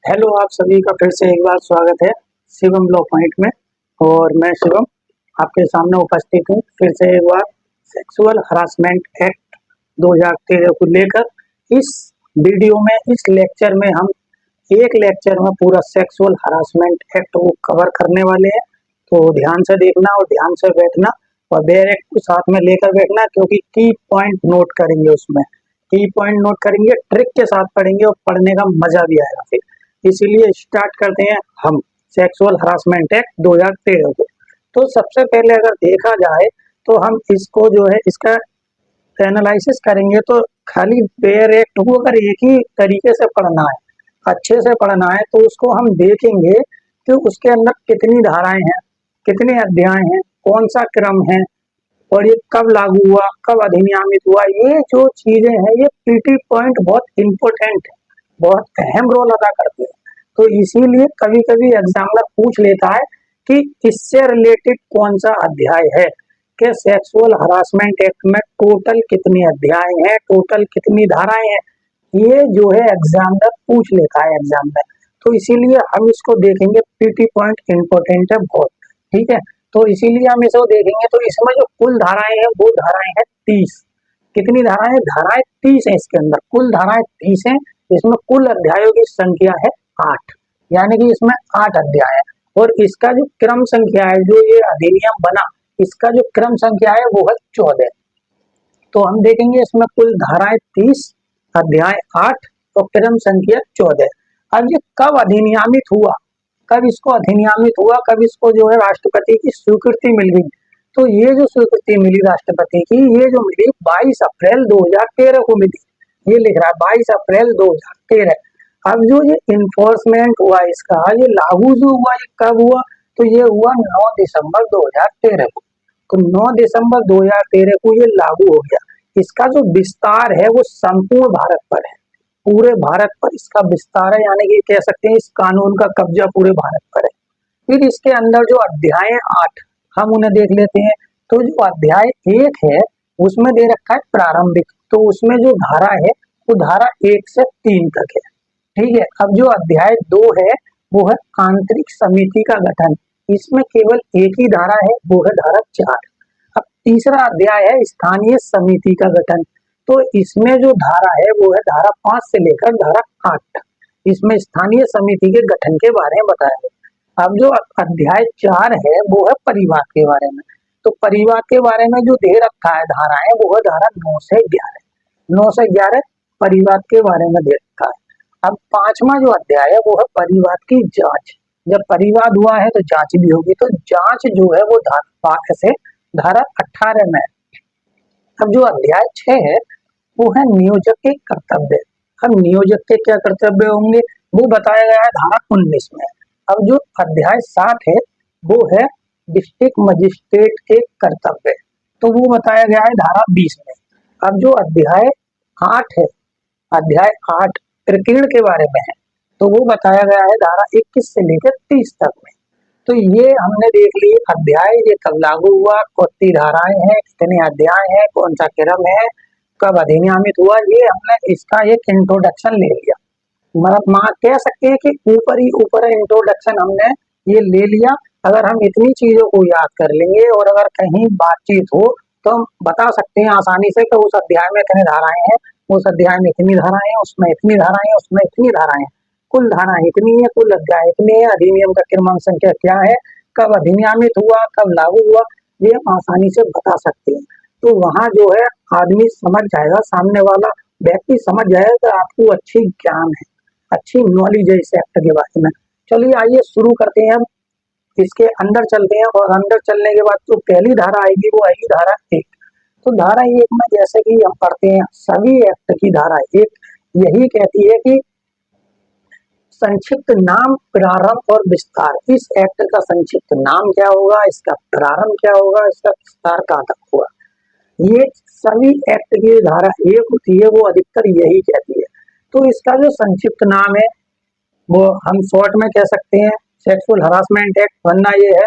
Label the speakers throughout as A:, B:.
A: Hello, आप सभी का फिर से एक बार स्वागत है शिवम लॉ पॉइंट में। और मैं शिवम आपके सामने उपस्थित हूँ फिर से एक बार सेक्सुअल हरासमेंट एक्ट 2013 को लेकर। इस वीडियो में, इस लेक्चर में हम एक लेक्चर में पूरा सेक्सुअल हरासमेंट एक्ट को कवर करने वाले हैं। तो ध्यान से देखना और ध्यान से बैठना और बेयर एक्ट को साथ में लेकर बैठना, क्योंकि की पॉइंट नोट करेंगे, उसमें की पॉइंट नोट करेंगे, ट्रिक के साथ पढ़ेंगे और पढ़ने का मजा भी आएगा फिर। इसीलिए स्टार्ट करते हैं हम सेक्सुअल हरासमेंट एक्ट 2013 को। तो सबसे पहले अगर देखा जाए तो हम इसको जो है इसका एनालिसिस करेंगे, तो खाली बेयर एक्ट को अगर एक ही तरीके से पढ़ना है, अच्छे से पढ़ना है, तो उसको हम देखेंगे कि उसके अंदर कितनी धाराएं हैं, कितने अध्याय हैं, कौन सा क्रम है और ये कब लागू हुआ, कब अधिनियमित हुआ। ये जो चीजें हैं, ये पीटी पॉइंट बहुत इंपॉर्टेंट है, बहुत अहम रोल अदा करते हैं। तो इसीलिए कभी कभी एग्जामिनर पूछ लेता है कि इससे रिलेटेड कौन सा अध्याय है, कि सेक्सुअल हरासमेंट एक्ट में टोटल कितने अध्याय हैं, टोटल कितनी धाराएं हैं। ये जो है एग्जामिनर पूछ लेता है एग्जाम में। तो इसीलिए हम इसको देखेंगे, पीटी पॉइंट इंपॉर्टेंट है बहुत। ठीक है, तो इसीलिए हम इसको देखेंगे। तो इसमें जो कुल धाराएं हैं वो धाराएं हैं 30। कितनी धाराएं? धाराएं 30 है इसके अंदर, कुल धाराएं 30 है। इसमें कुल अध्यायों की संख्या है 8, यानी कि इसमें 8 अध्याय है। और इसका जो क्रम संख्या है, जो ये अधिनियम बना, इसका जो क्रम संख्या है वो है 14। तो हम देखेंगे इसमें कुल धाराएं 30, अध्याय 8 और क्रम संख्या 14। अब ये कब अधिनियमित हुआ, कब इसको अधिनियमित हुआ, कब इसको जो है राष्ट्रपति की स्वीकृति मिल गई। तो ये जो स्वीकृति मिली राष्ट्रपति की, ये जो मिली 22 अप्रैल 2013 को मिली। ये लिख रहा है 22 अप्रैल 2013। अब जो ये इन्फोर्समेंट हुआ इसका, ये लागू जो हुआ, ये कब हुआ? तो ये हुआ 9 दिसंबर 2013 को। तो 9 दिसंबर 2013 को ये लागू हो गया। इसका जो विस्तार है वो संपूर्ण भारत पर है, पूरे भारत पर इसका विस्तार है, यानी कि कह सकते हैं इस कानून का कब्जा पूरे भारत पर है। फिर इसके अंदर जो अध्याय 8, हम उन्हें देख लेते हैं। तो जो अध्याय 1 है उसमें दे रखा है प्रारंभिक, तो उसमें जो धारा है वो धारा 1 से 3 तक है। ठीक है, अब जो अध्याय 2 है वो है आंतरिक समिति का गठन। इसमें केवल एक ही धारा है, वो है धारा 4। अब तीसरा अध्याय है स्थानीय समिति का गठन। तो इसमें जो धारा है वो है धारा 5 से लेकर धारा 8। इसमें स्थानीय समिति के गठन के बारे में बताया गया। अब जो अध्याय 4 है वो है परिवार के बारे में। तो परिवार के बारे में जो दे रखा है धारा है वो है धारा 9 से 11। 9 से 11 परिवार के बारे में दे रखा है। अब 5वां जो अध्याय है वो है परिवार की जांच। जब परिवाद हुआ है तो जांच भी होगी। तो जांच जो है वो धारा 18 में। अब जो अध्याय 6 है वो है नियोजक के कर्तव्य। अब नियोजक के क्या कर्तव्य होंगे वो बताया गया है धारा 19 में। अब जो अध्याय 7 है वो है डिस्ट्रिक्ट मजिस्ट्रेट के कर्तव्य, तो वो बताया गया है धारा 20 में। अब जो अध्याय 8 है, अध्याय 8 प्रकीर्ण के बारे में है, तो वो बताया गया है धारा 21 से लेकर 30 तक में। तो ये हमने देख लिए अध्याय, ये कब लागू हुआ, कितनी धाराएं हैं, कितने अध्याय हैं, कौन सा क्रम है, कब अधिनियमित हुआ। ये हमने इसका एक इंट्रोडक्शन ले लिया, मतलब कह सकते हैं कि ऊपर इंट्रोडक्शन हमने ये ले लिया। अगर हम इतनी चीजों को याद कर लेंगे और अगर कहीं बातचीत हो तो हम बता सकते हैं आसानी से कि उस अध्याय में इतने धाराएं हैं, उस अध्याय में इतनी धाराएं हैं, उसमें इतनी धाराएं हैं, उसमें इतनी धाराएं हैं, कुल धाराएं इतनी है, कुल अध्याय इतने हैं, अधिनियम का क्रमांक संख्या क्या है, कब अधिनियमित हुआ, कब लागू हुआ, ये हम आसानी से बता सकते हैं। तो वहां जो है आदमी समझ जाएगा, सामने वाला व्यक्ति समझ जाएगा कि आपको अच्छी ज्ञान है, अच्छी नॉलेज है इस एक्ट के बारे में। चलिए आइए शुरू करते हैं, हम इसके अंदर चलते हैं। और अंदर चलने के बाद जो पहली धारा आएगी वो आएगी धारा 1। तो धारा 1 में जैसे कि हम पढ़ते हैं सभी एक्ट की धारा 1 यही कहती है कि संक्षिप्त नाम, प्रारंभ और विस्तार। इस एक्ट का संक्षिप्त नाम क्या होगा, इसका प्रारंभ क्या होगा, इसका विस्तार कहाँ तक होगा। ये सभी एक्ट की धारा 1 होती है वो अधिकतर यही कहती है। तो इसका जो संक्षिप्त नाम है वो हम शॉर्ट में कह सकते हैं सेक्सुअल हरासमेंट एक्ट, वरना ये है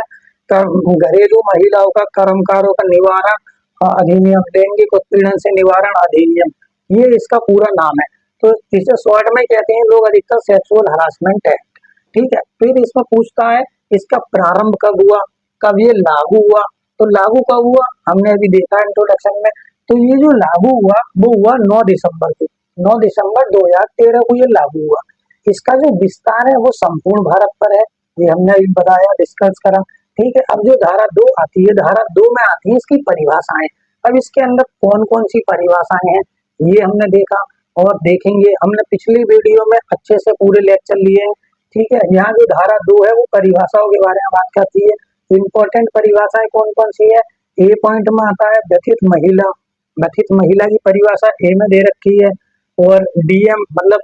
A: घरेलू महिलाओं का कर्मकारों का निवारण अधिनियम, लैंगिक उत्पीड़न से निवारण अधिनियम, ये इसका पूरा नाम है। तो इसे शॉर्ट में कहते हैं लोग अधिकतर सेक्सुअल हरासमेंट एक्ट। ठीक है, फिर इसमें पूछता है इसका प्रारंभ कब हुआ, कब ये लागू हुआ। तो लागू कब हुआ हमने अभी देखा इंट्रोडक्शन में। तो ये जो लागू हुआ वो हुआ 9 दिसंबर को, 9 दिसंबर 2013 को ये लागू हुआ। इसका जो विस्तार है वो संपूर्ण भारत पर है, ये हमने अभी बताया, डिस्कस करा। ठीक है, अब जो धारा 2 आती है, धारा 2 में आती है इसकी परिभाषाएं। अब इसके अंदर कौन कौन सी परिभाषाएं हैं ये हमने देखा और देखेंगे। हमने पिछली वीडियो में अच्छे से पूरे लेक्चर लिए हैं। ठीक है, यहाँ जो धारा 2 है वो परिभाषाओं के बारे में बात करती है। इंपॉर्टेंट परिभाषाएं कौन कौन सी है, ए पॉइंट में आता है व्यथित महिला। व्यथित महिला की परिभाषा ए में दे रखी है। और डीएम मतलब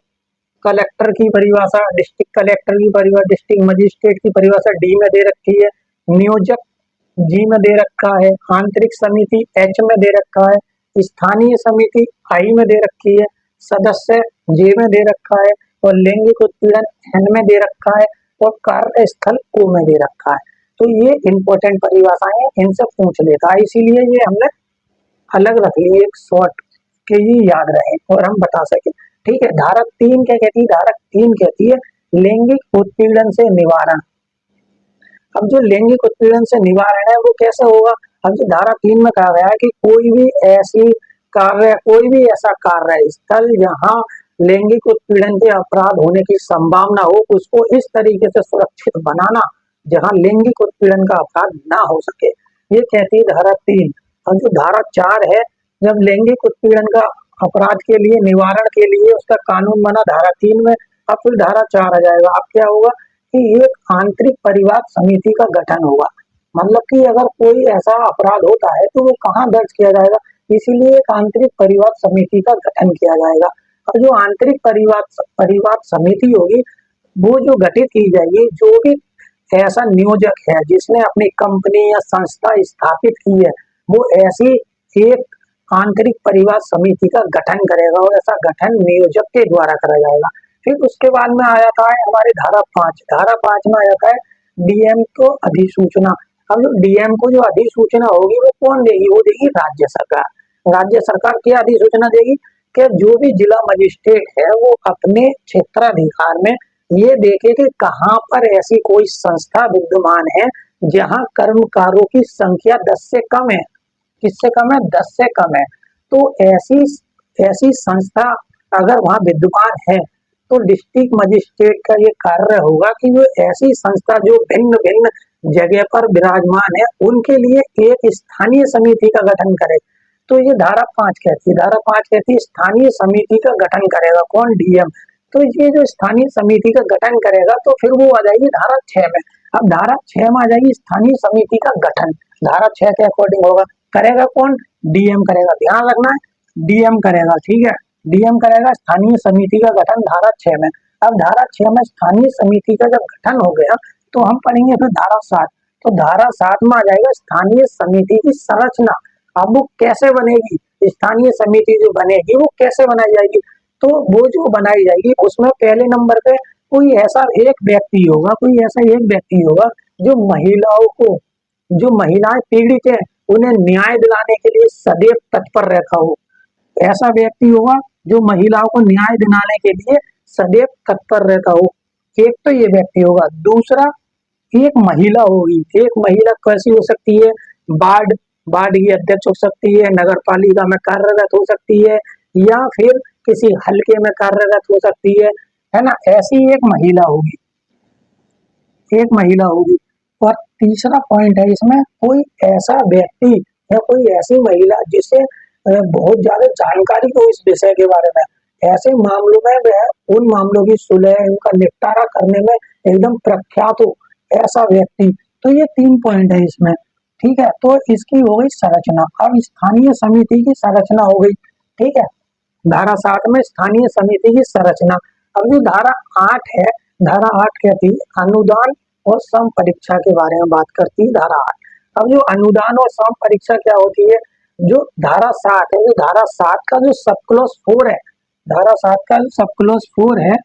A: कलेक्टर की परिभाषा, डिस्ट्रिक्ट कलेक्टर की परिभाषा, डिस्ट्रिक्ट मजिस्ट्रेट की परिभाषा डी में दे रखी है। नियोजक जी में दे रखा है। आंतरिक समिति एच में दे रखा है। स्थानीय समिति आई में दे रखी है। सदस्य जे में दे रखा है। और लैंगिक उत्पीड़न एन में दे रखा है। और कार्यस्थल ओ में दे रखा है। तो ये इंपॉर्टेंट परिभाषाएं हैं, इनसे पूछ लेता है, इसीलिए ये हमने अलग रख ली एक शॉर्ट के ही याद रहे और हम बता सके। ठीक है, धारा 3 क्या कहती है, धारा 3 कहती है लैंगिक उत्पीड़न से निवारण। अब जो लैंगिक उत्पीड़न से निवारण है वो कैसे होगा। अब जो धारा 3 में कहा गया है कि कोई भी ऐसा कार्य स्थल जहाँ लैंगिक उत्पीड़न के अपराध होने की संभावना हो उसको इस तरीके से सुरक्षित बनाना जहाँ लैंगिक उत्पीड़न का अपराध ना हो सके, ये कहती है धारा 3। और जो धारा 4 है, जब लैंगिक उत्पीड़न का अपराध के लिए निवारण के लिए उसका कानून बना धारा 3 में, अब फिर धारा 4 आ जाएगा। अब क्या होगा कि एक आंतरिक परिवाद समिति का गठन होगा। मतलब कि अगर कोई ऐसा अपराध होता है तो वो कहाँ दर्ज किया जाएगा, इसीलिए एक आंतरिक परिवाद समिति का गठन किया जाएगा। और जो आंतरिक परिवाद समिति होगी वो जो गठित की जाएगी, जो भी ऐसा नियोजक है जिसने अपनी कंपनी या संस्था स्थापित की है वो ऐसी एक आंतरिक परिवाद समिति का गठन करेगा और ऐसा गठन नियोजक के द्वारा करा जाएगा। फिर उसके बाद में आ जाता है हमारे धारा 5। धारा 5 में आ जाता है डीएम को अधिसूचना। अब जो डीएम को जो अधिसूचना होगी वो कौन देगी, वो देगी राज्य सरकार। राज्य सरकार क्या अधिसूचना देगी कि जो भी जिला मजिस्ट्रेट है वो अपने क्षेत्राधिकार में ये देखे कि कहाँ पर ऐसी कोई संस्था विद्यमान है जहाँ कर्मकारों की संख्या 10 से कम है। किससे कम है, 10 से कम है। तो ऐसी संस्था अगर वहाँ विद्यमान है तो डिस्ट्रिक्ट मजिस्ट्रेट का ये कार्य होगा कि जो ऐसी संस्था जो भिन्न भिन्न जगह पर विराजमान है उनके लिए एक स्थानीय समिति का गठन करे। तो ये धारा 5 कहती है, धारा 5 कहती है स्थानीय समिति का गठन करेगा कौन, डीएम। तो ये जो स्थानीय समिति का गठन करेगा तो फिर वो आ जाएगी धारा 6 में। अब धारा 6 में आ जाएगी स्थानीय समिति का गठन, धारा 6 के अकॉर्डिंग होगा। करेगा कौन, डीएम करेगा, ध्यान रखना है डीएम करेगा। ठीक है, डीएम करेगा स्थानीय समिति का गठन धारा 6 में। अब धारा 6 में स्थानीय समिति का जब गठन हो गया तो हम पढ़ेंगे फिर धारा 7। तो धारा 7 में आ जाएगा स्थानीय समिति की संरचना। अब वो कैसे बनेगी, स्थानीय समिति जो बनेगी वो कैसे बनाई जाएगी, तो वो जो बनाई जाएगी उसमें पहले नंबर पे कोई ऐसा एक व्यक्ति होगा, कोई ऐसा एक व्यक्ति होगा जो महिलाओं को, जो महिलाएं पीड़ित है उन्हें न्याय दिलाने के लिए सदैव तत्पर रहता हो। ऐसा व्यक्ति होगा जो महिलाओं को न्याय दिलाने के लिए सदैव तत्पर रहता हो। एक तो ये व्यक्ति होगा। दूसरा एक महिला होगी। एक महिला कैसी हो सकती है, वार्ड की अध्यक्ष हो सकती है, नगर पालिका में कार्यरत हो सकती है, या फिर किसी हल्के में कार्यरत हो सकती है ना। ऐसी एक महिला होगी, एक महिला होगी। और तीसरा पॉइंट है इसमें कोई ऐसा व्यक्ति या कोई ऐसी महिला जिसे बहुत ज्यादा जानकारी हो इस विषय के बारे में, ऐसे मामलों में वह उन मामलों की सुलह, उनका निपटारा करने में एकदम प्रख्यात हो, ऐसा व्यक्ति। तो ये 3 पॉइंट है इसमें। ठीक है, तो इसकी हो गई संरचना। अब स्थानीय समिति की संरचना हो गई। ठीक है, धारा 7 में स्थानीय समिति की संरचना। अब जो धारा 8 है, धारा 8 कहती है अनुदान और सम परीक्षा के बारे में बात करती है धारा 8। अब जो अनुदान और सम परीक्षा क्या होती है, जो धारा 7 है, जो धारा 7 का जो सब क्लॉज 4 है, धारा 7 का जो सब क्लॉज 4 है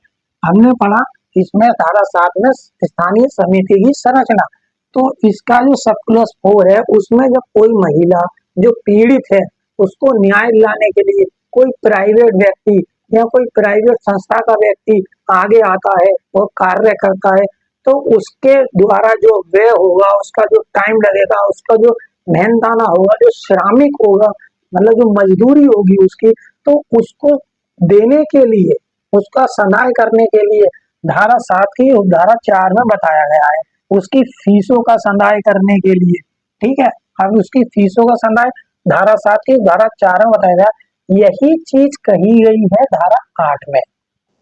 A: हमने पढ़ा, इसमें धारा 7 में स्थानीय समिति की संरचना। तो इसका जो सब क्लॉज 4 है उसमें जब कोई महिला जो पीड़ित है उसको न्याय दिलाने के लिए कोई प्राइवेट व्यक्ति या कोई प्राइवेट संस्था का व्यक्ति आगे आता है और कार्य करता है, तो उसके द्वारा जो व्यय होगा, उसका जो टाइम लगेगा, उसका जो मेहनताना होगा, जो श्रमिक होगा, मतलब जो मजदूरी होगी उसकी, तो उसको देने के लिए, उसका सनाय करने के लिए धारा 7 की धारा 4 में बताया गया है, उसकी फीसों का संदाय करने के लिए। ठीक है, अब उसकी फीसों का संदाय धारा 7 की धारा 4 में बताया गया। यही चीज कही गई है धारा 8 में।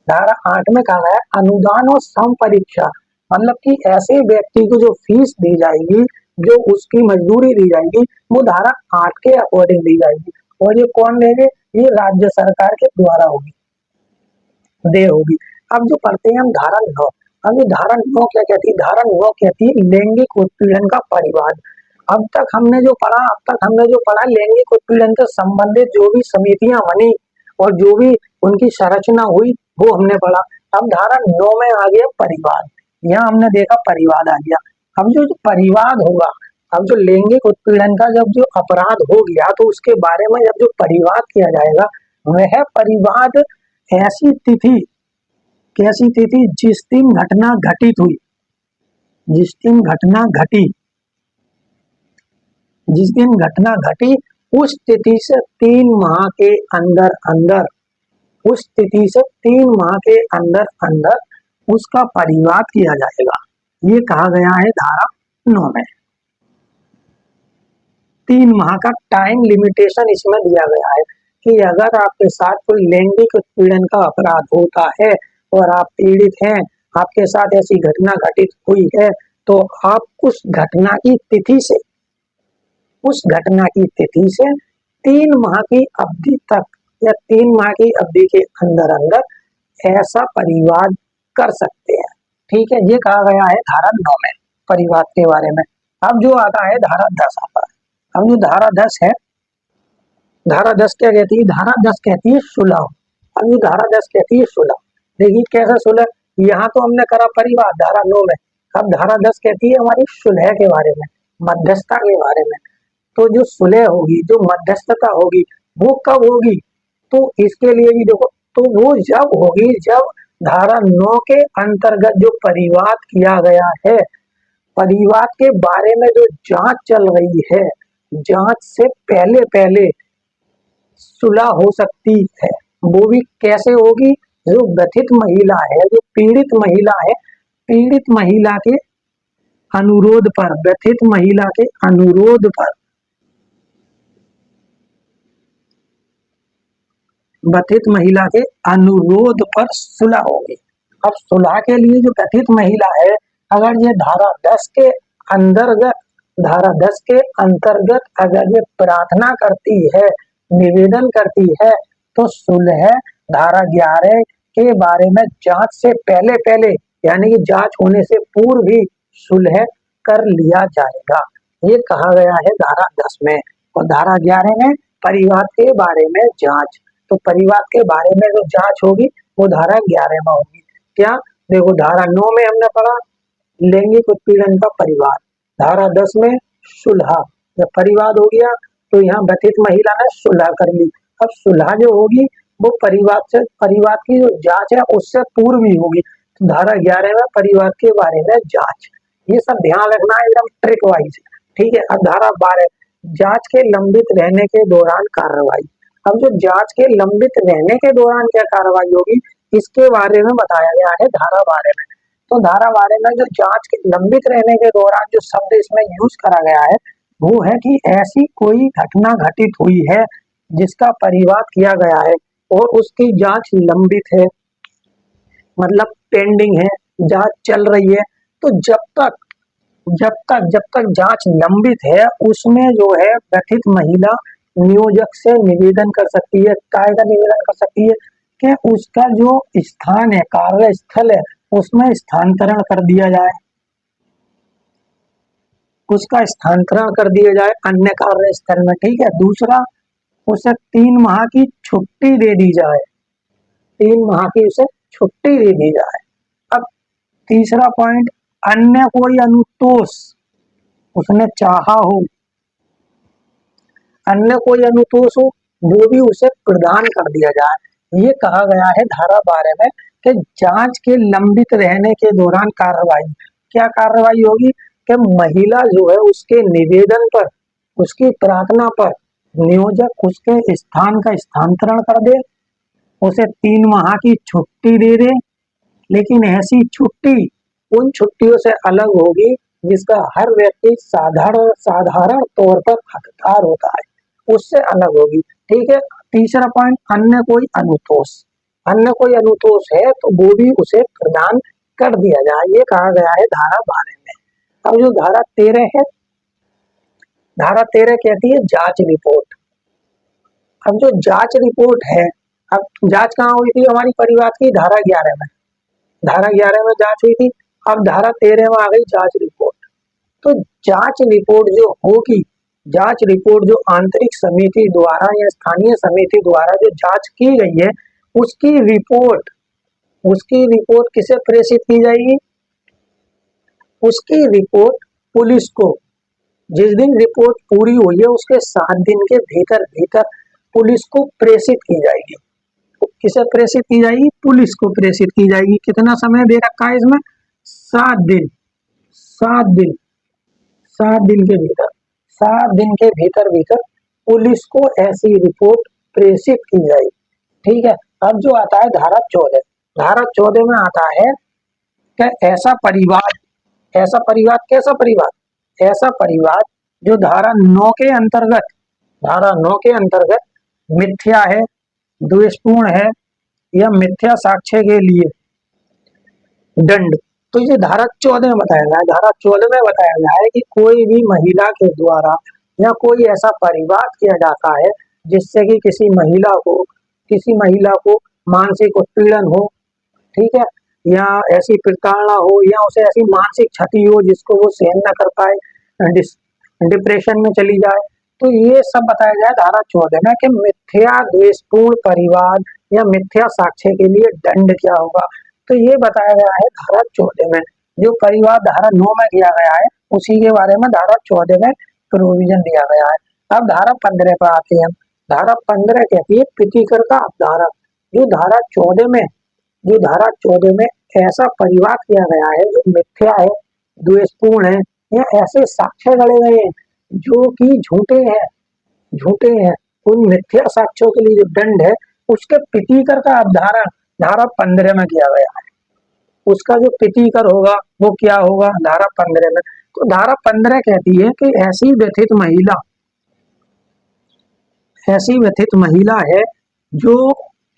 A: धारा 8 में कहा गया अनुदान और सम परीक्षा, मतलब कि ऐसे व्यक्ति को जो फीस दी जाएगी, जो उसकी मजदूरी दी जाएगी, वो धारा 8 के अकॉर्डिंग दी जाएगी। और ये कौन देंगे? ये राज्य सरकार के द्वारा होगी, दे होगी। अब जो पढ़ते हैं हम धारा 9। अब ये धारा 9 क्या कहती है? धारा 9 कहती है लैंगिक उत्पीड़न का परिवाद। अब तक हमने जो पढ़ा लैंगिक उत्पीड़न से संबंधित जो भी समितियां बनी और जो भी उनकी संरचना हुई, वो हमने पढ़ा। अब धारा 9 में आ गया परिवाद। यहाँ हमने देखा परिवाद आ गया। अब जो परिवाद होगा, अब जो लैंगिक उत्पीड़न का जब जो अपराध हो गया, तो उसके बारे में जब जो परिवाद किया जाएगा, वह परिवाद ऐसी तिथि, कैसी तिथि? जिस दिन घटना घटित हुई, जिस दिन घटना घटी, जिस दिन घटना घटी, उस तिथि से 3 माह के अंदर अंदर, उस तिथि से 3 माह के अंदर अंदर उसका परिवाद किया जाएगा। ये कहा गया है धारा 9 में। 3 माह का टाइम लिमिटेशन इसमें दिया गया है कि अगर आपके साथ कोई लैंगिक उत्पीड़न का अपराध होता है और आप पीड़ित हैं, आपके साथ ऐसी घटना घटित हुई है, तो आप उस घटना की तिथि से, उस घटना की तिथि से 3 माह की अवधि तक या 3 माह की अवधि के अंदर अंदर ऐसा परिवाद कर सकते हैं। ठीक है, ये कहा गया है धारा 9 में परिवाद के बारे में। अब जो आता है धारा 10 आता है। अब जो धारा 10 है, धारा 10 क्या कहती है? धारा 10 कहती है सुलह। अब ये धारा 10 कहती है सुलह। देखिए कैसा सुलह, यहाँ तो हमने करा परिवाद धारा 9 में। अब धारा 10 कहती है हमारी सुलह के बारे में, मध्यस्थता के बारे में। तो जो सुलह होगी, जो मध्यस्थता होगी, वो कब होगी? तो इसके लिए भी देखो, तो वो जब होगी जब धारा 9 के अंतर्गत जो परिवाद किया गया है, परिवाद के बारे में जो जांच चल रही है, जांच से पहले पहले सुलह हो सकती है। वो भी कैसे होगी? जो व्यथित महिला है, जो पीड़ित महिला है, पीड़ित महिला के अनुरोध पर, व्यथित महिला के अनुरोध पर, व्यथित महिला के अनुरोध पर सुलह होगी। अब सुलह के लिए जो व्यथित महिला है, अगर ये धारा 10 के अंतर्गत, धारा 10 के अंतर्गत अगर ये प्रार्थना करती है, निवेदन करती है, तो सुलह धारा 11 के बारे में जांच से पहले पहले, यानी कि जांच होने से पूर्व भी सुलह कर लिया जाएगा। ये कहा गया है धारा 10 में। और धारा 11 में परिवाद के बारे में जांच, तो परिवाद के बारे में जो जांच होगी वो धारा 11 में होगी। क्या? देखो धारा 9 में हमने पढ़ा लैंगिक उत्पीड़न का परिवाद, धारा 10 में सुलह। जब परिवाद हो गया तो यहाँ व्यथित महिला ने सुलह कर ली। अब सुलह जो होगी वो परिवाद से, परिवाद की जो जांच है उससे पूर्व ही होगी। तो धारा 11 में परिवाद के बारे में जांच, ये सब ध्यान रखना है एकदम ट्रिक वाइज। ठीक है। अब धारा 12 जांच के लंबित रहने के दौरान कार्रवाई। अब जो जांच के लंबित रहने के दौरान क्या कार्रवाई होगी, इसके बारे में बताया गया है धारा 12 में। तो धारा 12 में जो जांच के लंबित रहने के दौरान जो शब्द इसमें यूज करा गया है, वो है कि ऐसी कोई घटना घटित हुई है जिसका परिवाद किया गया है और उसकी जांच लंबित है, मतलब पेंडिंग है, जांच चल रही है। तो जब तक जांच लंबित है, उसमें जो है व्यथित महिला नियोजक से निवेदन कर सकती है। काय का निवेदन कर सकती है कि उसका जो स्थान है, कार्य स्थल है, उसमें स्थानांतरण कर दिया जाए, उसका स्थानांतरण कर दिया जाए अन्य कार्य स्थल में। ठीक है। दूसरा, उसे 3 माह की छुट्टी दे दी जाए, 3 माह की उसे छुट्टी दे दी जाए। अब तीसरा पॉइंट, अन्य कोई अनुतोष उसने चाहा हो, अन्य कोई अनुतोष हो, वो भी उसे प्रदान कर दिया जाए। ये कहा गया है धारा 12 में कि जांच के लंबित रहने के दौरान कार्रवाई, क्या कार्रवाई होगी कि महिला जो है उसके निवेदन पर, उसकी प्रार्थना पर नियोजक उसके स्थान का स्थानांतरण कर दे, उसे 3 माह की छुट्टी दे दे, लेकिन ऐसी छुट्टी उन छुट्टियों से अलग होगी जिसका हर व्यक्ति साधारण साधारण तौर पर हकदार होता है, उससे अलग होगी। ठीक है। तीसरा पॉइंट, अन्य कोई अनुतोष, अन्य कोई अनुतोष है तो वो भी उसे प्रदान कर दिया जाए, ये कहा गया है धारा 12 में। अब जो धारा 13 है, धारा 13 कहती है जांच रिपोर्ट। अब जो जांच रिपोर्ट है, अब जांच कहाँ हुई थी हमारी परिवार की, धारा 11 में, धारा 11 में जांच हुई थी। अब धारा 13 में आ गई जांच रिपोर्ट। तो जांच रिपोर्ट जो होगी, जांच रिपोर्ट जो आंतरिक समिति द्वारा या स्थानीय समिति द्वारा जो जांच की गई है, उसकी रिपोर्ट, उसकी रिपोर्ट किसे प्रेषित की जाएगी? उसकी रिपोर्ट पुलिस को, जिस दिन रिपोर्ट पूरी हुई है उसके 7 दिन के भीतर भीतर पुलिस को प्रेषित की जाएगी। किसे प्रेषित की जाएगी? पुलिस को प्रेषित की जाएगी। कितना समय दे रखा है इसमें? 7 दिन, 7 दिन, 7 दिन के भीतर, 7 दिन के भीतर भीतर पुलिस को ऐसी रिपोर्ट प्रेषित की जाएगी। ठीक है। अब जो आता है धारा 14, धारा 14 में आता है कि ऐसा परिवार, ऐसा परिवार, कैसा परिवार? ऐसा परिवार जो धारा 9 के अंतर्गत, धारा 9 के अंतर्गत मिथ्या है, द्वेषपूर्ण है या मिथ्या साक्ष्य के लिए दंड, तो ये धारा 14 में बताया गया है। धारा 14 में बताया गया है कि कोई भी महिला के द्वारा या कोई ऐसा परिवार किया जाता है जिससे कि किसी महिला को मानसिक उत्पीड़न हो, ठीक है, या ऐसी प्रताड़ना हो या उसे ऐसी मानसिक क्षति हो जिसको वो सहन न कर पाए, डिप्रेशन में चली जाए, तो ये सब बताया गया धारा 14 में कि मिथ्या द्वेषपूर्ण परिवार या मिथ्या साक्ष्य के लिए दंड क्या होगा। तो ये बताया गया है धारा 14 में। जो परिवार धारा 9 में किया गया है उसी के बारे में धारा 14 में प्रोविजन दिया गया है। अब धारा 15 पर आते हैं। धारा 15 कहती है प्रीतिकर का अपधारक। जो धारा 14 में, जो धारा 14 में ऐसा परिवार किया गया है जो मिथ्या है, द्वेषपूर्ण है या ऐसे साक्ष्य गढ़े गए हैं जो कि झूठे हैं, उन मिथ्या साक्ष्यों के लिए जो दंड है उसके प्रीतिकर का अपधारण धारा 15 में किया गया है। उसका जो प्रीतिकर होगा वो क्या होगा धारा 15 में। तो धारा 15 कहती है कि ऐसी व्यथित महिला है जो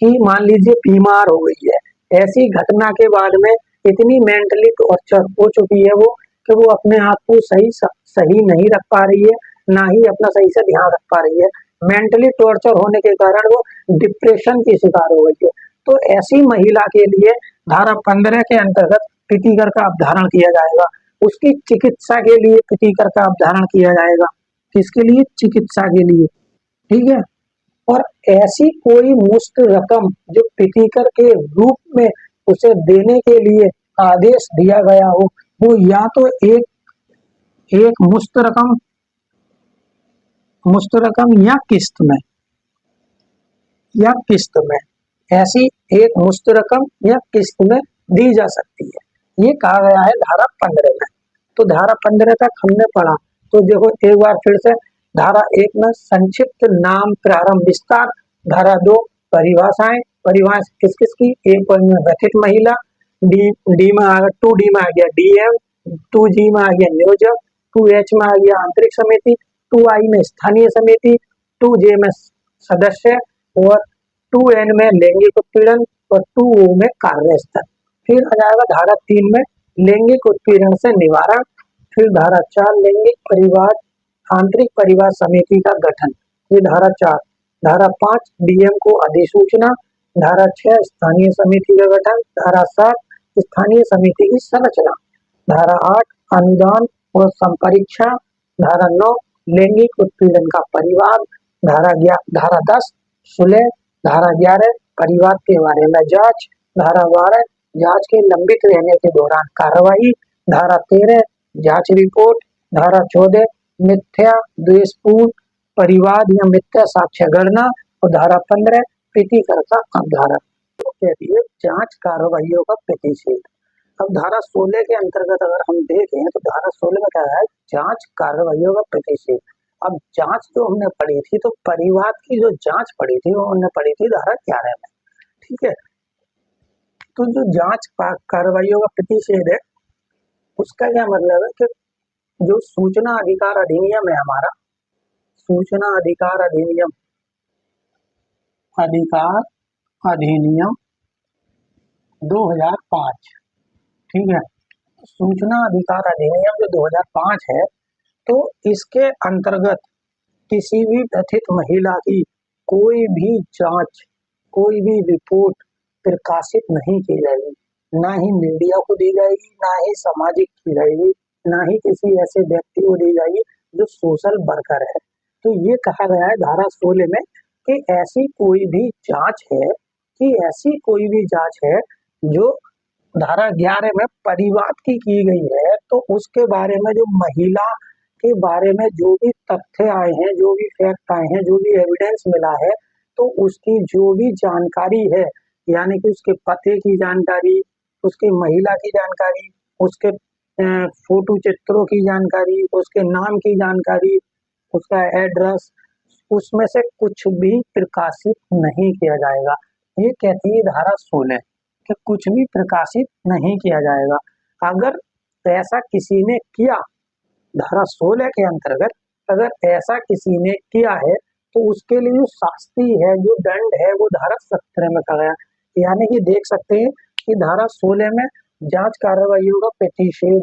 A: कि मान लीजिए बीमार हो गई है, ऐसी घटना के बाद में इतनी मेंटली टॉर्चर हो चुकी है वो कि वो अपने आप को सही नहीं रख पा रही है, ना ही अपना सही से ध्यान रख पा रही है। मेंटली टॉर्चर होने के कारण वो डिप्रेशन की शिकार हो गई है। तो ऐसी महिला के लिए धारा 15 के अंतर्गत प्रीतिकर का अपधारण किया जाएगा। उसकी चिकित्सा के लिए प्रीतिकर का अपधारण किया जाएगा। किसके लिए? चिकित्सा के लिए। ठीक है। और ऐसी कोई मुश्त रकम जो प्रीतिकर के रूप में उसे देने के लिए आदेश दिया गया हो, वो या तो एक मुश्त रकम या किस्त में, ऐसी एक मुश्त रकम या किस्त में दी जा सकती है। ये कहा गया है धारा 15 में। तो धारा 15 तक हमने पढ़ा। तो देखो एक बार फिर से धारा 1 में संक्षिप्त नाम प्रारंभ विस्तार, धारा 2 परिभाषाएं, परिभाषा किस किस की, एक में व्यथित महिला, डी में आ गया 2D में आ गया डीएम, 2G में आ गया नियोजक, 2H में आ गया आंतरिक समिति, 2I में स्थानीय समिति, 2J में सदस्य और 2N में लैंगिक उत्पीड़न और 2O में कार्यस्थल। फिर आ जाएगा धारा 3 में लैंगिक उत्पीड़न से निवारण। फिर धारा 4 लैंगिक परिवार आंतरिक परिवार समिति का गठन, ये धारा 4। धारा 5 डीएम को अधिसूचना। धारा 6 स्थानीय समिति का गठन। धारा 7 स्थानीय समिति की संरचना। धारा 8 अनुदान और संपरीक्षा। धारा 9 लैंगिक उत्पीड़न का परिवार। धारा 10 सुलह। धारा 11 परिवार के बारे में जांच। धारा 12 जांच के लंबित रहने के दौरान कार्रवाई। धारा 13 जांच रिपोर्ट। धारा 14 मिथ्या द्वेषपूर्ण परिवाद या मिथ्या साक्ष्य गणना और धारा 15 प्रीतिकर्ता अवधारा तो कहती है जांच कार्रवाइयों का प्रतिषेध। अब धारा 16 के अंतर्गत अगर हम देखें तो धारा 16 में क्या है, जांच कार्रवाइयों का प्रतिषेध। अब जांच जो हमने पढ़ी थी तो परिवाद की जो जांच पढ़ी थी वो हमने पढ़ी थी धारा 11 में, ठीक है। तो जो जांच कार्रवाइयों का प्रतिषेध है उसका क्या मतलब है कि जो सूचना अधिकार अधिनियम है हमारा, सूचना अधिकार अधिनियम अधिनियम 2005, ठीक है। सूचना अधिकार अधिनियम जो 2005 है तो इसके अंतर्गत किसी भी व्यथित महिला की कोई भी जांच, कोई भी रिपोर्ट प्रकाशित नहीं की जाएगी, ना ही मीडिया को दी जाएगी, ना ही सामाजिक की जाएगी, ना ही किसी ऐसे व्यक्ति को दी जाएगी जो सोशल वर्कर है। तो ये कहा गया है धारा 16 में कि ऐसी कोई भी जांच है, कि ऐसी कोई भी जांच है जो धारा 11 में परिवाद की गई है तो उसके बारे में जो महिला के बारे में जो भी तथ्य आए हैं, जो भी फैक्ट आए हैं, जो भी एविडेंस मिला है तो उसकी जो भी जानकारी है, यानी कि उसके पते की जानकारी, उसके महिला की जानकारी, उसके फोटो चित्रों की जानकारी, उसके नाम की जानकारी, उसका एड्रेस, उसमें से कुछ भी प्रकाशित नहीं किया जाएगा। ये कहती है धारा 16 कि कुछ भी प्रकाशित नहीं किया जाएगा। अगर ऐसा किसी ने किया, धारा 16 के अंतर्गत अगर ऐसा किसी ने किया है तो उसके लिए जो शास्ति है, जो दंड है वो धारा 17 में कहा गया। यानी कि देख सकते हैं कि धारा 16 में जांच कार्रवाइयों का प्रतिषेध,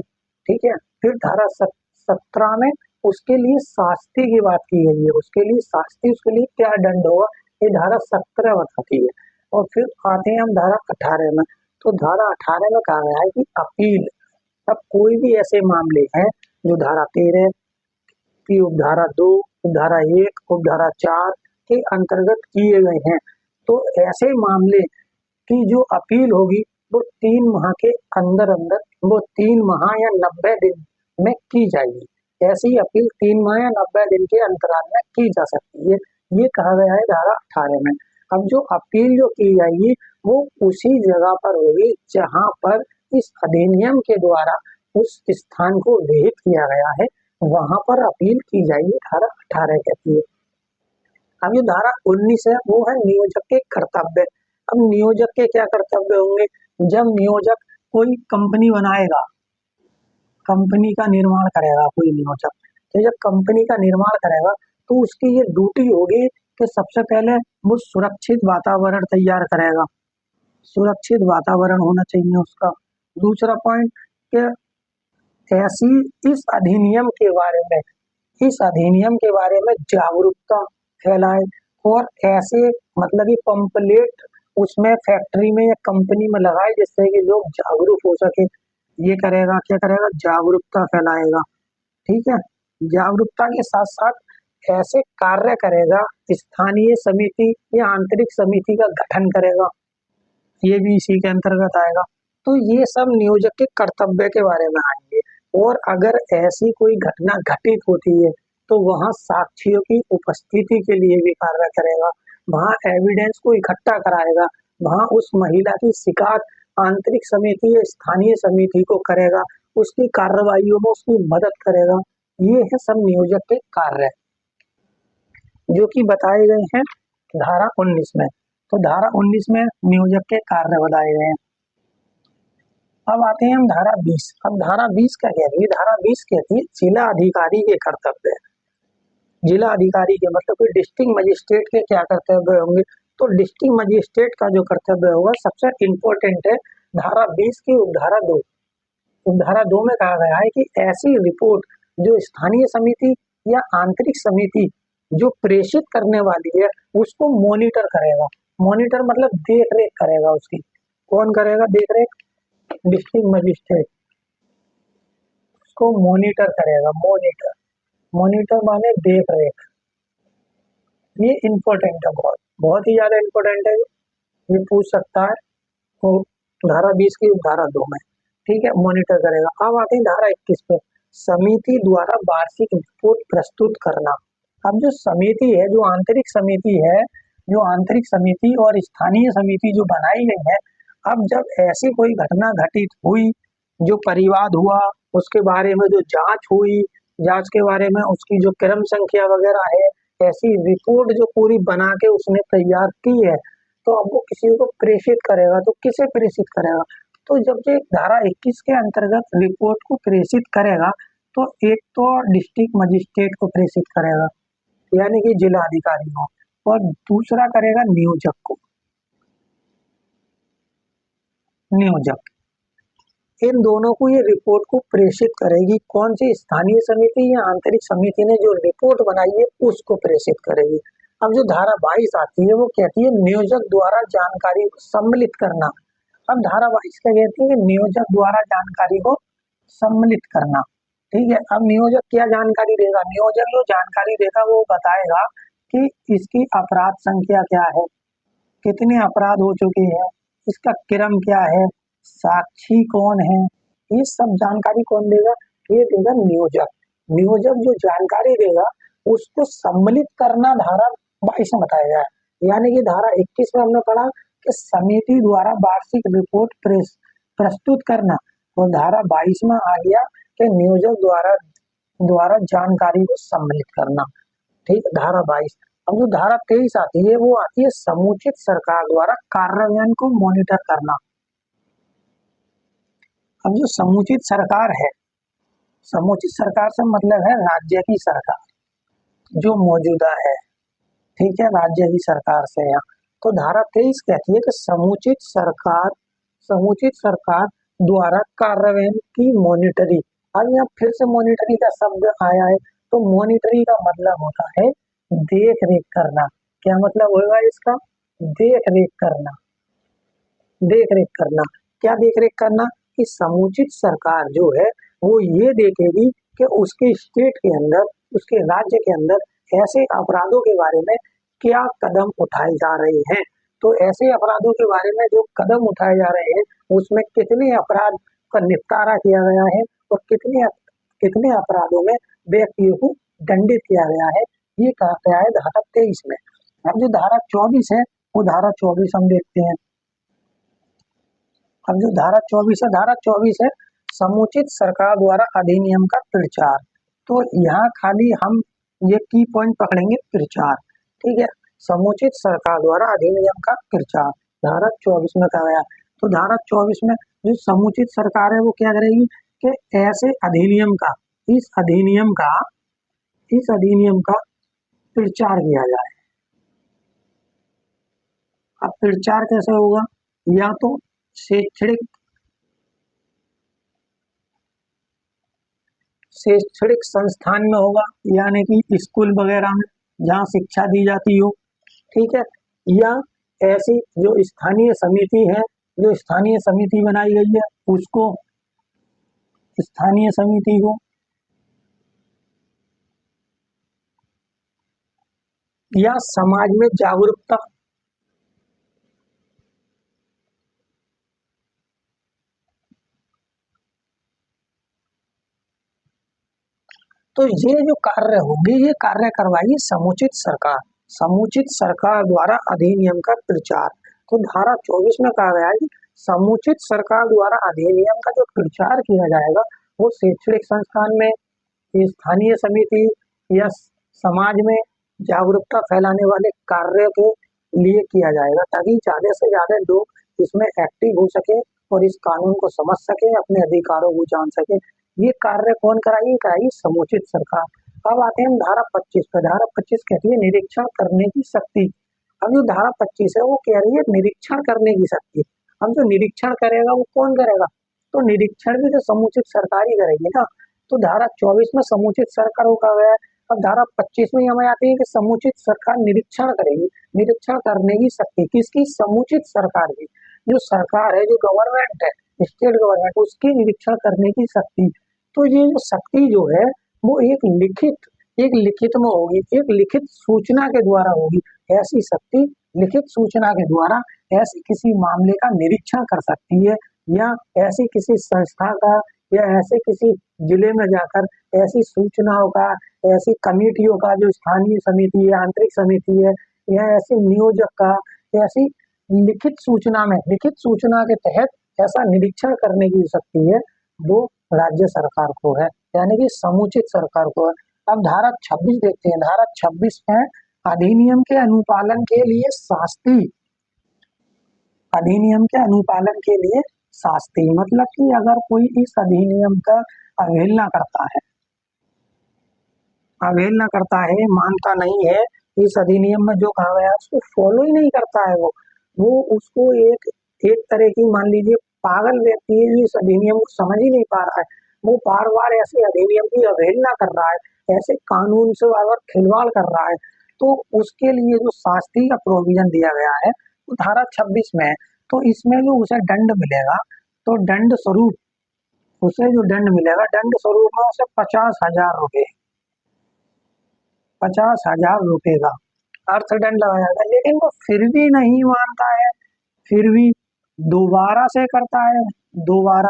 A: ठीक है। फिर धारा 17 में उसके लिए शास्ति की बात की गई है, उसके लिए शास्ति, उसके लिए क्या दंड होगा ये धारा 17 बताती है। और फिर आते हैं हम धारा 18 में। तो धारा 18 में कहा गया है कि अपील। अब कोई भी ऐसे मामले हैं जो धारा 13 की उपधारा 2, उपधारा 1, उपधारा 4 के अंतर्गत किए गए हैं तो ऐसे मामले की जो अपील होगी वो 3 माह के अंदर अंदर, वो 3 माह या 90 दिन में की जाएगी। ऐसी अपील 3 माह या 90 दिन के अंतराल में की जा सकती है, ये कहा गया है धारा 18 में। अब जो अपील जो की जाएगी वो उसी जगह पर होगी जहां पर इस अधिनियम के द्वारा उस स्थान को विहित किया गया है, वहां पर अपील की जाएगी, धारा 18 कहती है। अब जो धारा 19 है वो है नियोजक के कर्तव्य। अब नियोजक के क्या कर्तव्य होंगे? जब नियोजक कोई कंपनी बनाएगा, कंपनी का निर्माण करेगा कोई नियोजक, तो जब कंपनी का निर्माण करेगा तो उसकी ये ड्यूटी होगी कि सबसे पहले वो सुरक्षित वातावरण तैयार करेगा, सुरक्षित वातावरण होना चाहिए उसका। दूसरा पॉइंट कि ऐसी इस अधिनियम के बारे में, इस अधिनियम के बारे में जागरूकता फैलाए और ऐसे मतलब कि पंपलेट उसमें फैक्ट्री में या कंपनी में लगाए जिससे कि लोग जागरूक हो सके। ये करेगा, क्या करेगा? जागरूकता फैलाएगा, ठीक है। जागरूकता के साथ साथ ऐसे कार्य करेगा, स्थानीय समिति या आंतरिक समिति का गठन करेगा, ये भी इसी के अंतर्गत आएगा। तो ये सब नियोजक के कर्तव्य के बारे में आएंगे। और अगर ऐसी कोई घटना घटित होती है तो वहां साक्षियों की उपस्थिति के लिए भी कार्य करेगा, वहां एविडेंस को इकट्ठा कराएगा, वहां उस महिला की शिकायत आंतरिक समिति या स्थानीय समिति को करेगा, उसकी कार्रवाइयों में उसकी मदद करेगा। ये है सब नियोजक के कार्य जो कि बताए गए हैं धारा 19 में। तो धारा 19 में नियोजक के कार्य बताए गए हैं। अब आते हैं हम धारा 20। अब धारा 20 क्या कहती है? धारा 20 कहती है जिला अधिकारी के कर्तव्य। जिला अधिकारी के मतलब कि डिस्ट्रिक्ट मजिस्ट्रेट के क्या कर्तव्य होंगे? तो डिस्ट्रिक्ट मजिस्ट्रेट का जो कर्तव्य होगा सबसे इम्पोर्टेंट है धारा 20 की उपधारा 2। उपधारा 2 में कहा गया है कि ऐसी रिपोर्ट जो स्थानीय समिति या आंतरिक समिति जो प्रेषित करने वाली है उसको मॉनिटर करेगा। मॉनिटर मतलब देख रेख करेगा उसकी। कौन करेगा देख रेख? डिस्ट्रिक्ट मजिस्ट्रेट उसको मॉनिटर करेगा। मॉनिटर, मॉनिटर माने देख रेख। ये इम्पोर्टेंट है, बहुत बहुत ही ज्यादा इम्पोर्टेंट है। ये पूछ सकता है तो धारा 20 की धारा 2 में, ठीक है, मॉनिटर करेगा। अब आते हैं धारा 21 पे, समिति द्वारा वार्षिक रिपोर्ट प्रस्तुत करना। अब जो समिति है, जो आंतरिक समिति है जो आंतरिक समिति और स्थानीय समिति जो बनाई गई है, अब जब ऐसी कोई घटना घटित हुई, जो परिवाद हुआ, उसके बारे में जो जांच हुई, जांच के बारे में उसकी जो क्रम संख्या वगैरह है, ऐसी रिपोर्ट जो पूरी बना के उसने तैयार की है, तो अब वो किसी को प्रेषित करेगा, तो किसे प्रेषित करेगा? तो जब ये धारा 21 के अंतर्गत रिपोर्ट को प्रेषित करेगा, तो एक तो डिस्ट्रिक्ट मजिस्ट्रेट को प्रेषित करेगा, यानी कि जिला अधिकारी को, और दूसरा करेगा नियोजक को। नियोजक इन दोनों को ये रिपोर्ट को प्रेषित करेगी। कौन सी? स्थानीय समिति या आंतरिक समिति ने जो रिपोर्ट बनाई है उसको प्रेषित करेगी। अब जो धारा 22 आती है वो कहती है नियोजक द्वारा जानकारी को सम्मिलित करना। अब धारा 22 क्या कहती है? नियोजक द्वारा जानकारी को सम्मिलित करना। ठीक है, अब नियोजक क्या जानकारी देगा? नियोजक जो जानकारी देगा वो बताएगा कि इसकी अपराध संख्या क्या है, कितने अपराध हो चुके हैं, इसका क्रम क्या है, साक्षी कौन है, ये सब जानकारी कौन देगा? ये देगा नियोजक। नियोजक जो जानकारी देगा उसको सम्मिलित करना धारा 22 में बताया गया है। यानी कि धारा 21 में हमने पढ़ा कि समिति द्वारा वार्षिक रिपोर्ट प्रस्तुत करना, और धारा 22 में आ गया कि नियोजक द्वारा जानकारी को सम्मिलित करना। ठीक, धारा 22। अब जो धारा 23 आती है वो आती है समुचित सरकार द्वारा कार्यान्वयन को मॉनिटर करना। अब जो समुचित सरकार है, समुचित सरकार से मतलब है राज्य की सरकार जो मौजूदा है। ठीक है, राज्य की सरकार से है। तो धारा 23 कहती है कि समुचित सरकार द्वारा कार्यान्वयन की मॉनिटरी। अब यहाँ फिर से मॉनिटरी का शब्द आया है, तो मॉनिटरी का मतलब होता है देख रेख करना। क्या मतलब होगा इसका? देख रेख करना। देख रेख करना, क्या देख रेख करना? कि समुचित सरकार जो है वो ये देखेगी कि उसके स्टेट के अंदर, उसके राज्य के अंदर ऐसे अपराधों के बारे में क्या कदम उठाए जा रहे हैं। तो ऐसे अपराधों के बारे में जो कदम उठाए जा रहे हैं उसमें कितने अपराध का निपटारा किया गया है और कितने अपराधों में व्यक्तियों को दंडित किया गया है, ये कहा गया है धारा 23 में। अब जो धारा 24 है वो धारा 24 हम देखते हैं। अब जो धारा 24 है समुचित सरकार द्वारा अधिनियम का प्रचार। तो यहाँ खाली हम ये की पॉइंट पकड़ेंगे, प्रचार। ठीक है, समुचित सरकार द्वारा अधिनियम का प्रचार धारा 24 में कहा गया। तो धारा 24 में जो समुचित सरकार है वो क्या करेगी कि ऐसे अधिनियम का, इस अधिनियम का प्रचार किया जाए। अब प्रचार कैसे होगा? या तो शैक्षणिक संस्थान में होगा, यानी कि स्कूल वगैरह में जहाँ शिक्षा दी जाती हो। ठीक है, या ऐसी जो स्थानीय समिति है, जो स्थानीय समिति बनाई गई है उसको, स्थानीय समिति को, या समाज में जागरूकता। तो ये जो कार्य होंगे ये कार्य करवाएगी समुचित सरकार। समुचित सरकार द्वारा अधिनियम का प्रचार। तो धारा 24 में कहा गया है कि समुचित सरकार द्वारा अधिनियम का जो प्रचार किया जाएगा वो शैक्षणिक संस्थान में, स्थानीय समिति या समाज में जागरूकता फैलाने वाले कार्य के लिए किया जाएगा, ताकि ज्यादा से ज्यादा लोग इसमें एक्टिव हो सके और इस कानून को समझ सके, अपने अधिकारों को जान सके। ये कार्य कौन कराएगी? समुचित सरकार। अब आते हैं हम धारा 25 पे। धारा 25 कहती है निरीक्षण करने की शक्ति। अब जो धारा 25 है वो कह रही है निरीक्षण करने की शक्ति। अब जो निरीक्षण करेगा वो कौन करेगा? तो निरीक्षण भी तो समुचित सरकार ही करेगी ना। तो धारा 24 में समुचित सरकार को कहा गया है। अब धारा 25 में हमें आती है कि समुचित सरकार निरीक्षण करेगी। निरीक्षण करने की शक्ति किसकी? समुचित सरकार की। जो सरकार है, जो गवर्नमेंट है, स्टेट गवर्नमेंट, उसकी निरीक्षण करने की शक्ति। तो ये जो शक्ति जो है वो एक लिखित में होगी, एक लिखित सूचना के द्वारा होगी। ऐसी शक्ति लिखित सूचना के द्वारा ऐसे किसी मामले का निरीक्षण कर सकती है, या ऐसी किसी संस्था का, या ऐसे किसी जिले में जाकर ऐसी सूचनाओं का, ऐसी कमेटियों का, जो स्थानीय समिति है, आंतरिक समिति है, या ऐसे नियोजक का, ऐसी लिखित सूचना के तहत ऐसा निरीक्षण करने की शक्ति है वो राज्य सरकार को है, यानी कि समुचित सरकार को है। अब धारा 26 देखते हैं। धारा 26 में अधिनियम के अनुपालन के लिए शास्ति, अधिनियम के अनुपालन के लिए शास्ति मतलब कि अगर कोई इस अधिनियम का अवहेलना करता है, मानता नहीं है, इस अधिनियम में जो कहा गया उसको फॉलो ही नहीं करता है, वो उसको एक तरह की मान लीजिए पागल व्यक्ति है, इस अधिनियम को समझ ही नहीं पा रहा है, वो बार बार ऐसे अधिनियम की अवहेलना कर रहा है, ऐसे कानून से बार बार खिलवाड़ कर रहा है, तो उसके लिए जो शास्ति का प्रोविजन दिया गया है वो धारा 26 में है। तो इसमें जो उसे दंड मिलेगा, तो दंड स्वरूप उसे जो दंड मिलेगा, दंड स्वरूप में उसे 50,000 रुपए का अर्थदंड लगाया जाएगा। लेकिन वो फिर भी नहीं मानता है, फिर भी दोबारा से करता है, दोबारा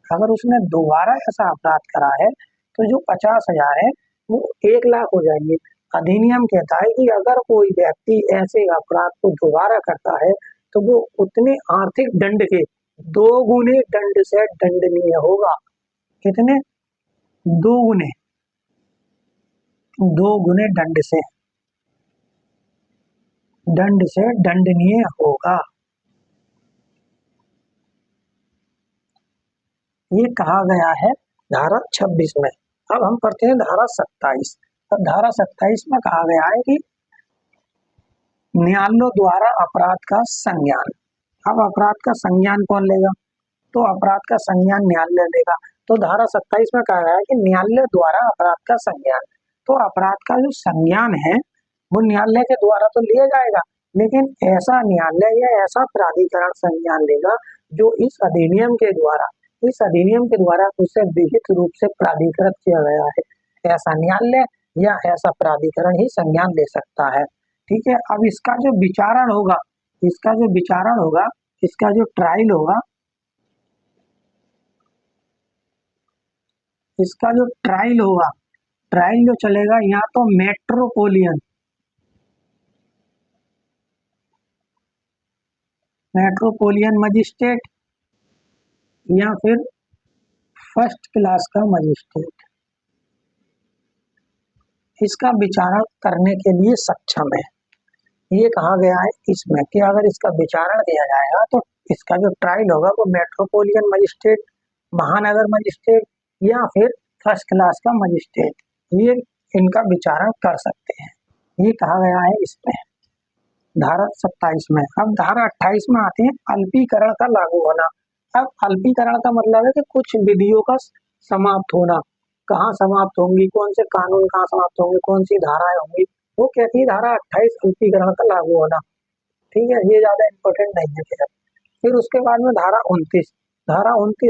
A: अगर उसने दोबारा ऐसा अपराध करा है तो जो 50,000 है वो 1,00,000 हो जाएंगे। अधिनियम कहता है कि अगर कोई व्यक्ति ऐसे अपराध को दोबारा करता है तो वो उतने आर्थिक दंड के 2 गुने दंड से दंडनीय होगा। कितने? 2 गुने दंड से दंडनीय होगा। ये कहा गया है धारा 26 में। अब हम पढ़ते हैं धारा 27। अब धारा 27 में कहा गया है कि न्यायालय द्वारा अपराध का संज्ञान। अब अपराध का संज्ञान कौन लेगा? तो अपराध का संज्ञान न्यायालय लेगा। तो धारा 27 में कहा गया है कि न्यायालय द्वारा अपराध का संज्ञान। तो अपराध का जो संज्ञान है वो न्यायालय के द्वारा तो लिया जाएगा, लेकिन ऐसा न्यायालय या ऐसा प्राधिकरण संज्ञान लेगा जो इस अधिनियम के द्वारा उसे विहित रूप से प्राधिकृत किया गया है। ऐसा न्यायालय या ऐसा प्राधिकरण ही संज्ञान ले सकता है। ठीक है। अब इसका जो विचारण होगा, इसका जो ट्रायल होगा, ट्रायल जो चलेगा या तो मेट्रोपोलियन मजिस्ट्रेट या फिर फर्स्ट क्लास का मजिस्ट्रेट इसका विचारण करने के लिए सक्षम है। ये कहा गया है इसमें कि अगर इसका विचारण किया जाएगा तो इसका जो ट्रायल होगा वो मेट्रोपोलियन मजिस्ट्रेट, महानगर मजिस्ट्रेट या फिर फर्स्ट क्लास का मजिस्ट्रेट, ये इनका विचारण कर सकते हैं। ये कहा गया है इसमें धारा 27 में। अब धारा 28 में आते हैं अल्पीकरण का लागू होना। अब अल्पीकरण का मतलब है कि कुछ विधियों का समाप्त होना। कहाँ समाप्त होंगी, कौन से कानून कहाँ समाप्त होंगे, कौन सी धाराएं होंगी, वो कहती है धारा 28 अल्पीकरण का लागू होना। ठीक है, ये ज्यादा इम्पोर्टेंट नहीं है। फिर उसके बाद में धारा 29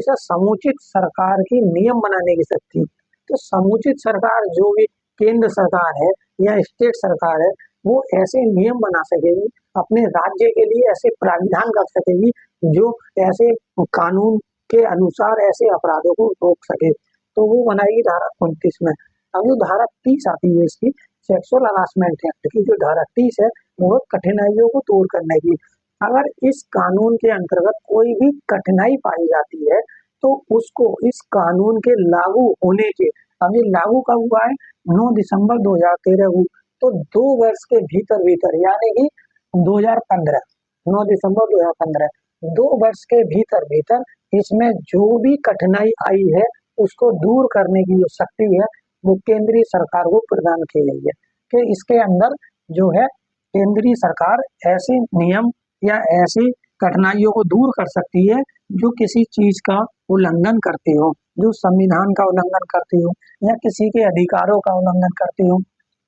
A: है समुचित सरकार की नियम बनाने की शक्ति। तो समुचित सरकार जो भी केंद्र सरकार है या स्टेट सरकार है वो ऐसे नियम बना सकेगी, अपने राज्य के लिए ऐसे प्राविधान कर सकेगी जो ऐसे कानून के अनुसार ऐसे अपराधों को रोक सके, तो वो बनाएगी धारा 29 में। अब जो धारा 30 आती है इसकी सेक्सुअल हरासमेंट एक्ट की, जो धारा 30 है वो कठिनाइयों को दूर करने की। अगर इस कानून के अंतर्गत कोई भी कठिनाई पाई जाती है तो उसको इस कानून के लागू होने के, अब ये लागू कब हुआ है? 9 दिसंबर 2013 को। तो 2 वर्ष के भीतर यानी कि 2015, 9 दिसंबर 2015, 2 वर्ष के भीतर इसमें जो भी कठिनाई आई है उसको दूर करने की जो शक्ति है वो केंद्रीय सरकार को प्रदान की गई है कि इसके अंदर जो है केंद्रीय सरकार ऐसे नियम या ऐसी कठिनाइयों को दूर कर सकती है जो किसी चीज का उल्लंघन करती हो, जो संविधान का उल्लंघन करती हो या किसी के अधिकारों का उल्लंघन करती हो।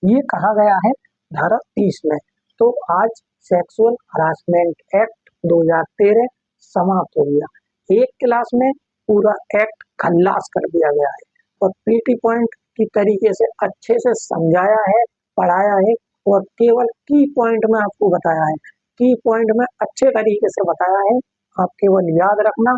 A: ये कहा गया है धारा 30 में। तो आज सेक्सुअल हरासमेंट एक्ट 2013 समाप्त हो गया। एक क्लास में पूरा एक्ट खल्लास कर दिया गया है और पीटी पॉइंट की तरीके से अच्छे से समझाया है, पढ़ाया है और केवल की पॉइंट में आपको बताया है, की पॉइंट में अच्छे तरीके से बताया है। आप केवल याद रखना